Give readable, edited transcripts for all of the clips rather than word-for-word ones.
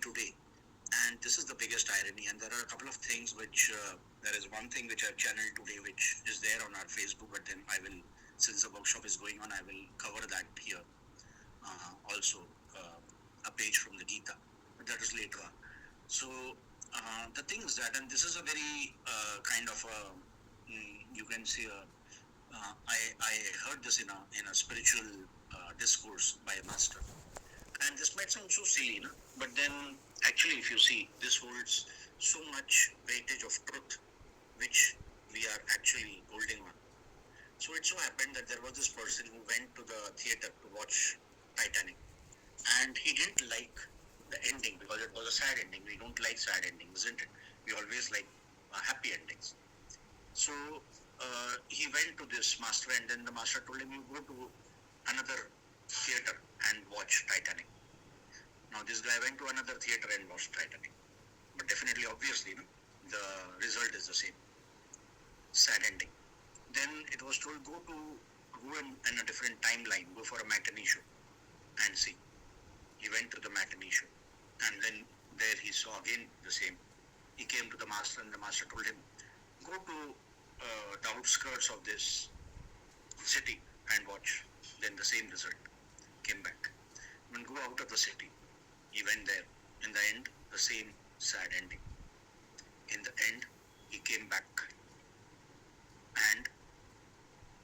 today. And this is the biggest irony. And there are a couple of things which, there is one thing which I've channeled today, which is there on our Facebook, but then I will, since the workshop is going on, I will cover that here. Also, a page from the Gita, but that is later on. So, the thing is that, and this is a very kind of a, you can say, I heard this in a spiritual discourse by a master. And this might sound so silly, no? But then actually, if you see, this holds so much weightage of truth, which we are actually holding on. So it so happened that there was this person who went to the theater to watch Titanic, and he didn't like the ending because it was a sad ending. We don't like sad endings, isn't it? We always like happy endings. So he went to this master, and then the master told him, "You go to another theater and watch Titanic." Now this guy went to another theater and watched Titanic, but definitely, obviously, no, the result is the same, sad ending. Then it was told, go in a different timeline, go for a matinee show and see. He went to the matinee show, and then there he saw again the same. He came to the master, and the master told him, go to the outskirts of this city and watch. Then the same result came back. When go out of the city, he went there. In the end, the same sad ending. In the end, he came back and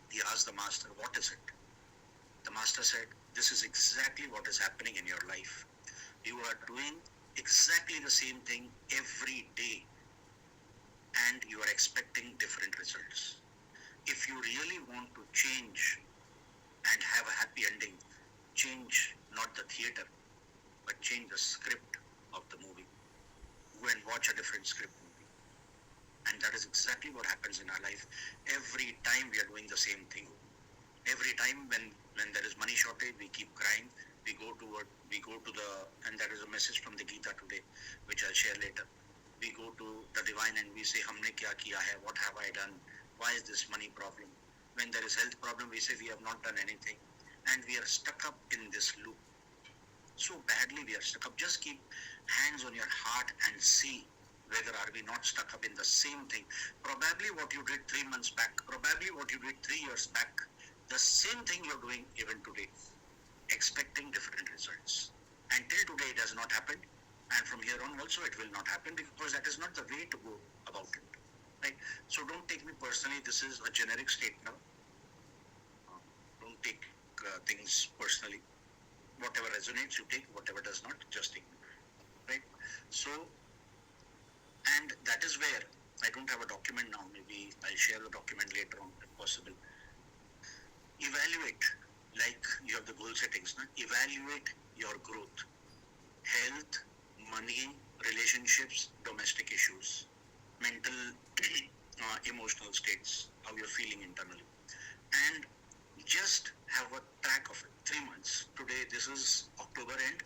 he asked the master, what is it? The master said, this is exactly what is happening in your life. You are doing exactly the same thing every day, and you are expecting different results. If you really want to change and have a happy ending, change not the theater, but change the script of the movie. Go and watch a different script movie. And that is exactly what happens in our life. Every time we are doing the same thing. Every time when there is money shortage, we keep crying. We go to the, and that is a message from the Gita today, which I'll share later. We go to the divine and we say, Humne kya kiya hai? What have I done? Why is this money problem? When there is health problem, we say we have not done anything. And we are stuck up in this loop. So badly we are stuck up. Just keep hands on your heart and see whether are we not stuck up in the same thing. Probably what you did 3 months back, probably what you did 3 years back, the same thing you're doing even today, expecting different results. Until today it has not happened, and from here on also it will not happen, because that is not the way to go about it. Right? So don't take me personally, this is a generic statement. Don't take things personally. Whatever resonates, you take. Whatever does not, just ignore. Right? So, and that is where I don't have a document now. Maybe I'll share the document later on if possible. Evaluate, like you have the goal settings. No? Evaluate your growth, health, money, relationships, domestic issues, mental, emotional states, how you're feeling internally, and just have a track of it. 3 months. Today, this is October end,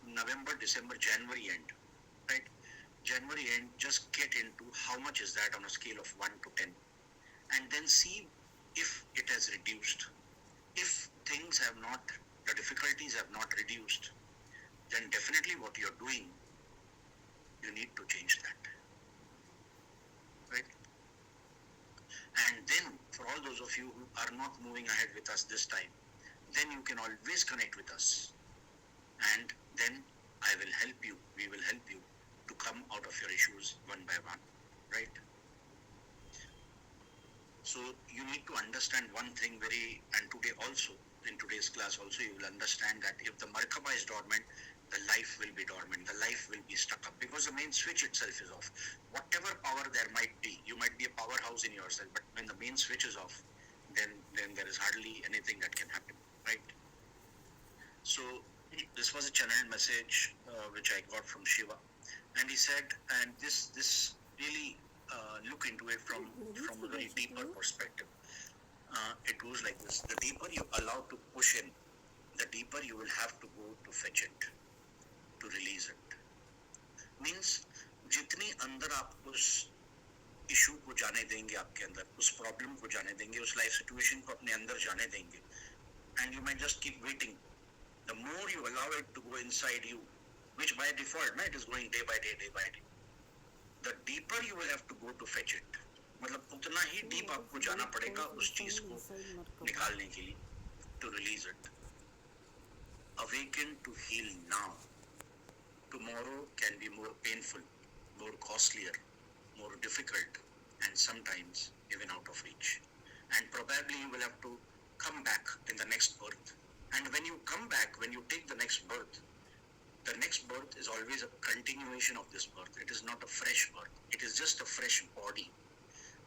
November, December, January end, right? January end, just get into how much is that on a scale of 1 to 10, and then see if it has reduced. If things have not, the difficulties have not reduced, then definitely what you're doing, you need to change that, right? And then, for all those of you who are not moving ahead with us this time, then you can always connect with us. And then I will help you, we will help you to come out of your issues one by one, right? So you need to understand one thing and today also, in today's class also, you will understand that if the Merkaba is dormant, the life will be dormant, the life will be stuck up, because the main switch itself is off. Whatever power there might be, you might be a powerhouse in yourself, but when the main switch is off, then there is hardly anything that can happen, right? So this was a channeled message which I got from Shiva, and he said, and this really look into it from a very deeper perspective. It goes like this: the deeper you allow to push in, the deeper you will have to go to fetch it, to release it. Means जितनी अंदर आप उस issue को जाने देंगे, आपके अंदर उस प्रॉब्लम को जाने देंगे, उस लाइफ सिचुएशन को अपने अंदर जाने देंगे, and you might just keep waiting. The more you allow it to go inside you, which by default, it is going day by day, day by day. The deeper you will have to go to fetch it. मतलब उतना ही deep आपको जाना पड़ेगा उस चीज को निकालने के लिए, to release it. Awaken to heal now. Tomorrow can be more painful, more costlier, more difficult, and sometimes even out of reach. And probably you will have to come back in the next birth. And when you come back, when you take the next birth is always a continuation of this birth. It is not a fresh birth. It is just a fresh body.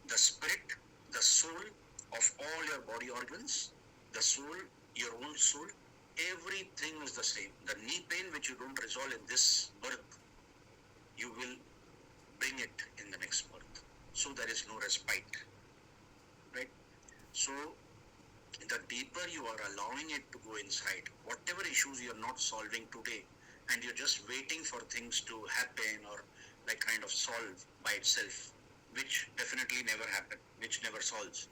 The spirit, the soul of all your body organs, the soul, your own soul, everything is the same. The knee pain which you don't resolve in this birth, you will bring it in the next birth. So there is no respite, right? So the deeper you are allowing it to go inside, whatever issues you are not solving today, and you're just waiting for things to happen or like kind of solve by itself, which definitely never happen, which never solves.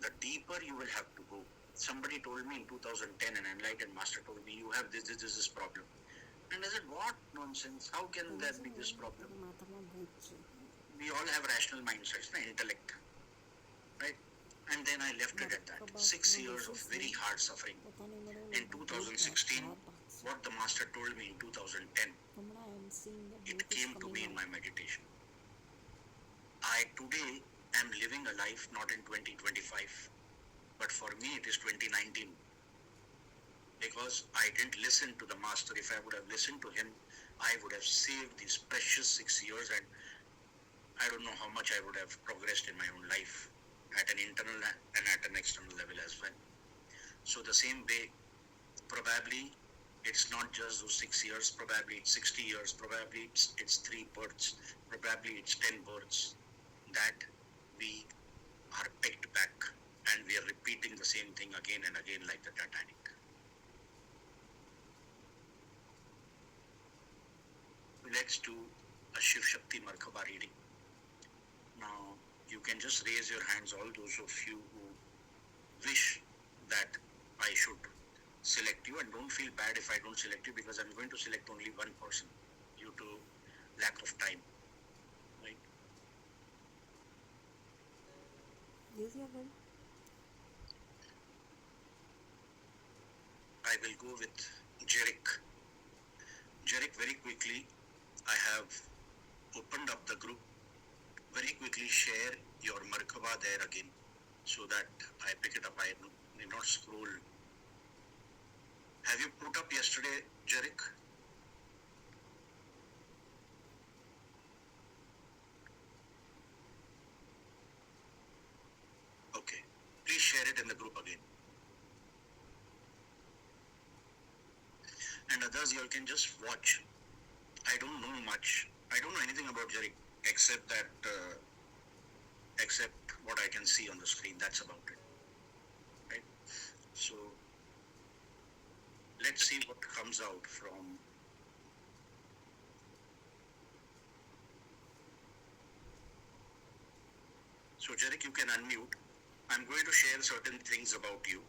The deeper you will have to go. Somebody told me in 2010, an enlightened master told me, you have this problem. And I said, what nonsense? How can there be this problem? We all have rational mindsets, intellect, right? And then I left it at that. 6 years of very hard suffering. In 2016, what the master told me in 2010, it came to me in my meditation. I today am living a life not in 2025, but for me it is 2019. Because I didn't listen to the master. If I would have listened to him, I would have saved these precious 6 years, and I don't know how much I would have progressed in my own life at an internal and at an external level as well. So the same way, probably it's not just those 6 years, probably it's 60 years, probably it's 3 births, probably it's 10 births that we are picked back, and we are repeating the same thing again and again like the Titanic. Let's do a Shiv Shakti Merkaba reading. Now, you can just raise your hands, all those of you who wish that I should select you, and don't feel bad if I don't select you, because I'm going to select only one person due to lack of time. Right? Yes, yeah, I will go with Jerick. Jerick, very quickly, I have opened up the group. Very quickly share your Merkaba there again so that I pick it up. I may not scroll. Have you put up yesterday, Jerick? Okay. Please share it in the group again. And others, you all can just watch. I don't know much. I don't know anything about Jerick except that, except what I can see on the screen. That's about it. Right? So, let's see what comes out from. So, Jerick, you can unmute. I'm going to share certain things about you,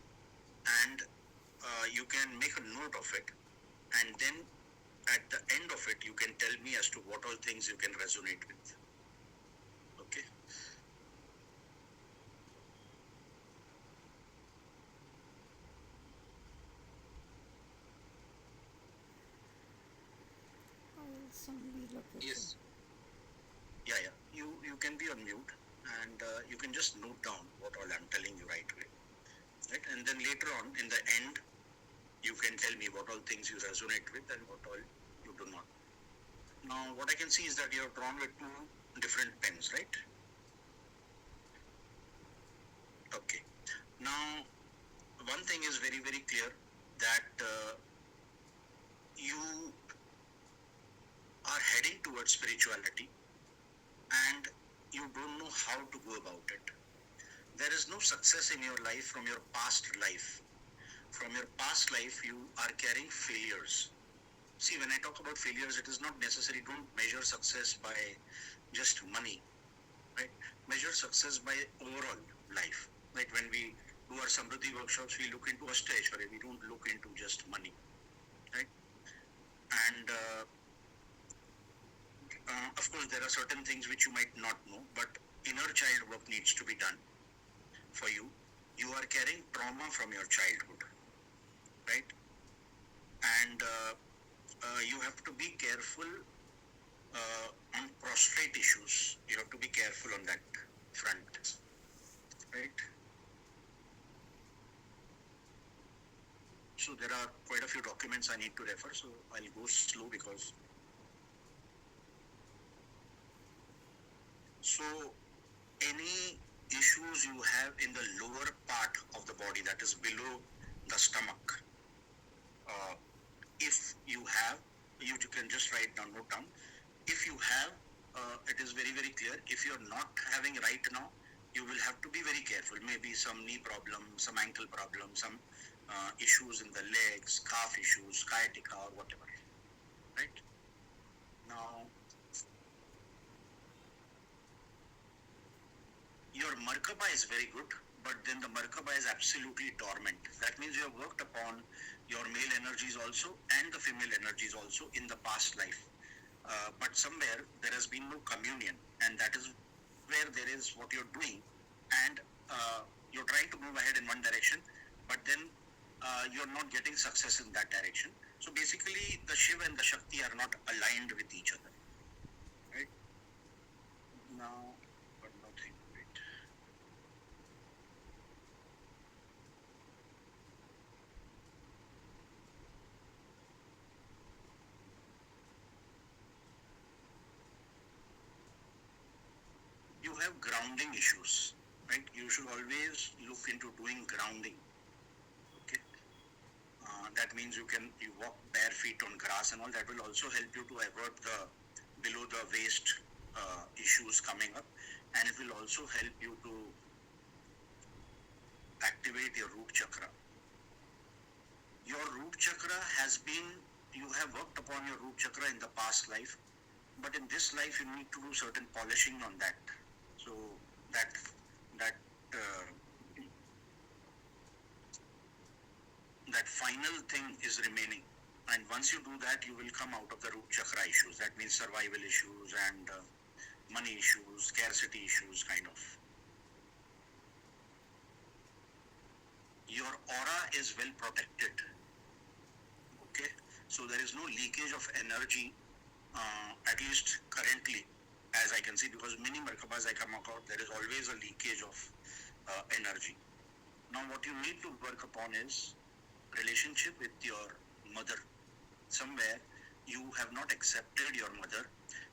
and you can make a note of it, and then at the end of it, you can tell me as to what all things you can resonate with. Okay? Yes. Yeah. You can be on mute, and you can just note down what all I'm telling you right away. Right? And then later on, in the end, you can tell me what all things you resonate with and what all you do not. Now, what I can see is that you have drawn with 2 different pens, right? Okay. Now, one thing is very, very clear, that you are heading towards spirituality and you don't know how to go about it. There is no success in your life from your past life. From your past life, you are carrying failures. See, when I talk about failures, it is not necessary. Don't measure success by just money, right? Measure success by overall life. Like when we do our Samriddhi workshops, we look into Ashteshwari. We don't look into just money, right? And of course, there are certain things which you might not know, but inner child work needs to be done for you. You are carrying trauma from your childhood, right? And you have to be careful on prostrate issues. You have to be careful on that front, right? So there are quite a few documents I need to refer, so I'll go slow because. So any issues you have in the lower part of the body, that is below the stomach, if you have, you can just write down, note down. If you have, it is very, very clear. If you're not having right now, you will have to be very careful. Maybe some knee problem, some ankle problem, some issues in the legs, calf issues, sciatica or whatever, right? Now, your Merkaba is very good, but then the Merkaba is absolutely dormant. That means you have worked upon your male energies also and the female energies also in the past life. But somewhere there has been no communion, and that is where there is what you're doing, and you're trying to move ahead in one direction, but then you're not getting success in that direction. So basically, the Shiva and the Shakti are not aligned with each other, right? Now, but nothing. Wait. You have grounding issues, right? You should always look into doing grounding. Okay, that means you walk bare feet on grass and all. That will also help you to avoid the below the waist issues coming up, and it will also help you to activate your root chakra. Your root chakra you have worked upon your root chakra in the past life, but in this life you need to do certain polishing on that. So that final thing is remaining, and once you do that, you will come out of the root chakra issues. That means survival issues and money issues, scarcity issues, kind of. Your aura is well protected. Okay, so there is no leakage of energy, at least currently, as I can see, because many Merkabas I come across, there is always a leakage of energy. Now, what you need to work upon is relationship with your mother. Somewhere you have not accepted your mother,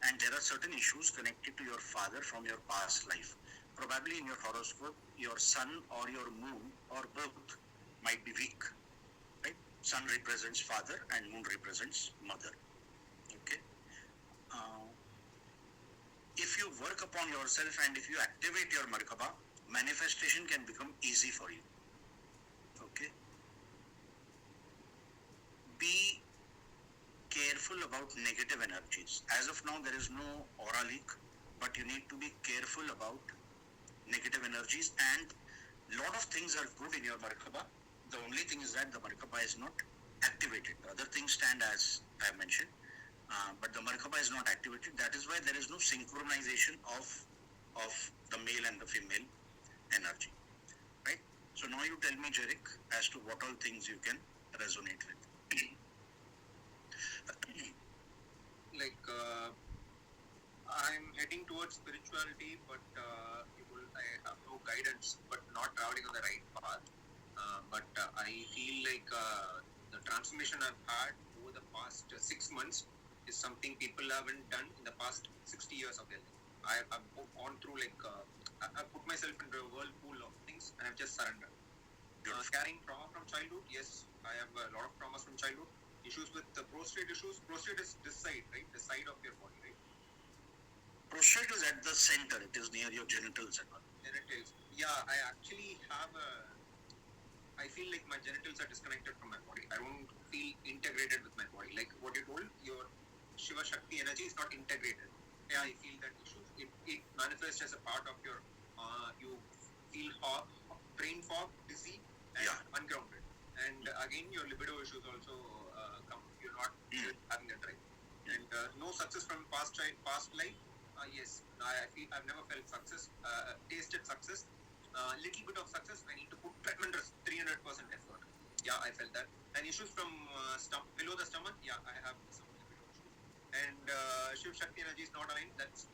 and there are certain issues connected to your father from your past life. Probably in your horoscope, your sun or your moon or both might be weak, right? Sun represents father and moon represents mother. Okay. If you work upon yourself and if you activate your Merkaba, manifestation can become easy for you. Okay. Be careful about negative energies. As of now, there is no aura leak, but you need to be careful about negative energies, and a lot of things are good in your Merkaba. The only thing is that the Merkaba is not activated. The other things stand as I have mentioned, but the Merkaba is not activated. That is why there is no synchronization of the male and the female energy, right? So now you tell me, Jerick, as to what all things you can resonate with. Like I'm heading towards spirituality, but I have no guidance, but not traveling on the right path. But I feel like the transformation I've had over the past 6 months is something people haven't done in the past 60 years of their life. I've gone through I've put myself into a whirlpool of things and I've just surrendered. Carrying trauma from childhood, yes, I have a lot of traumas from childhood. Issues with the prostrate issues. Prostrate is this side, right? The side of your body, right? Prostrate is at the center. It is near your genitals and all. Genitals. Yeah, I actually have I feel like my genitals are disconnected from my body. I don't feel integrated with my body. Like what you told, your Shiva Shakti energy is not integrated. Yeah, I feel that issue. It manifests as a part of your, you feel brain fog, dizzy, and ungrounded. And again, your libido issues also come. You're not having a drive. And no success from past life. Yes, I feel I've never felt success, tasted success. Little bit of success. I need to put tremendous 300% effort. Yeah, I felt that. And issues from below the stomach. Yeah, I have some libido issues. And Shiv Shakti energy is not aligned. That's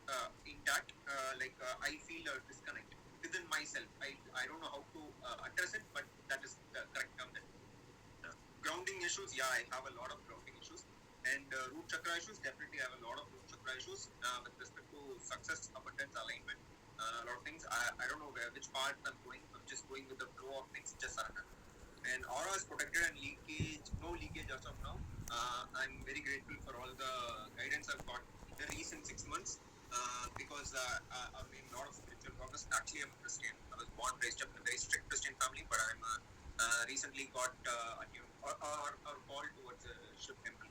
intact. I feel a disconnect within myself. I don't know how to address it, but that is the correct term. Grounding issues, yeah, I have a lot of grounding issues. And root chakra issues, definitely I have a lot of root chakra issues with respect to success, abundance, alignment, a lot of things. I don't know which part I'm going. I'm just going with the flow of things, just surrender. And aura is protected and leakage, no leakage as of now. I'm very grateful for all the guidance I've got in the recent 6 months because I've made a lot of spiritual progress. Actually, I'm a Christian. I was born, raised up in a very strict Christian family, but I'm recently got attuned or called towards a Shiv temple.